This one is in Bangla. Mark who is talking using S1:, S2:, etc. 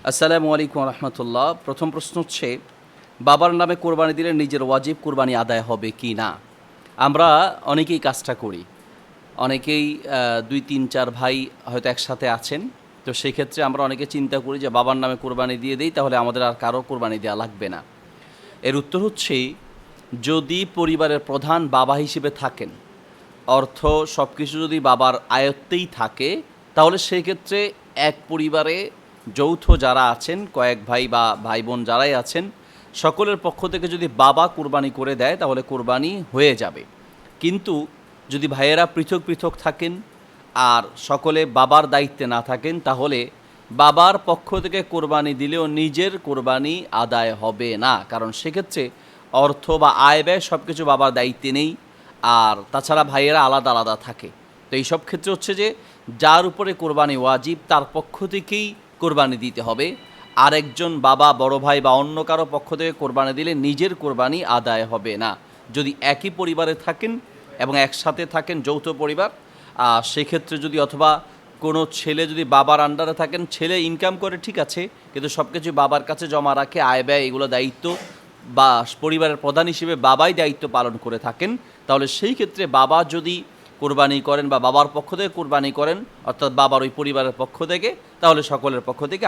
S1: আসসালামু আলাইকুম রহমতুল্লাহ। প্রথম প্রশ্ন হচ্ছে, বাবার নামে কোরবানি দিলে নিজের ওয়াজিব কোরবানি আদায় হবে কি না। আমরা অনেকেই কাজটা করি। অনেকেই ২, ৩, ৪ ভাই হয়তো একসাথে আছেন। তো সেক্ষেত্রে আমরা অনেকে চিন্তা করি যে বাবার নামে কোরবানি দিয়ে দেই, তাহলে আমাদের আর কারো কোরবানি দেওয়া লাগবে না। এর উত্তর হচ্ছে, যদি পরিবারের প্রধান বাবা হিসেবে থাকেন, অর্থ সব কিছু যদি বাবার আয়ত্তেই থাকে, তাহলে সেক্ষেত্রে এক পরিবারে যৌথ যারা আছেন, কয়েক ভাই বা ভাই বোন যারাই আছেন, সকলের পক্ষ থেকে যদি বাবা কোরবানি করে দেয় তাহলে কোরবানি হয়ে যাবে। কিন্তু যদি ভাইয়েরা পৃথক পৃথক থাকেন আর সকলে বাবার দায়িত্বে না থাকেন, তাহলে বাবার পক্ষ থেকে কোরবানি দিলেও নিজের কোরবানি আদায় হবে না, কারণ সেক্ষেত্রে অর্থ বা আয় ব্যয় সব কিছু বাবার দায়িত্বে নেই। আর তাছাড়া ভাইয়েরা আলাদা আলাদা থাকে। তো এই সব ক্ষেত্রে হচ্ছে যে, যার উপরে কোরবানি ওয়াজিব তার পক্ষ থেকেই কোরবানি দিতে হবে। আরেকজন বাবা, বড় ভাই বা অন্য কারো পক্ষ থেকে কোরবানি দিলে নিজের কোরবানি আদায় হবে না। যদি একই পরিবারে থাকেন এবং একসাথে থাকেন, যৌথ পরিবার, সেক্ষেত্রে যদি অথবা কোনো ছেলে যদি বাবার আন্ডারে থাকেন, ছেলে ইনকাম করে ঠিক আছে, কিন্তু সব কিছু বাবার কাছে জমা রাখে, আয় ব্যয় এগুলো দায়িত্ব বা পরিবারের প্রধান হিসেবে বাবাই দায়িত্ব পালন করে থাকেন, তাহলে সেই ক্ষেত্রে বাবা যদি কোরবানি করেন বা বাবার পক্ষ থেকে কোরবানি করেন, অর্থাৎ বাবার ওই পরিবারের পক্ষ থেকে, তাহলে সকলের পক্ষ থেকে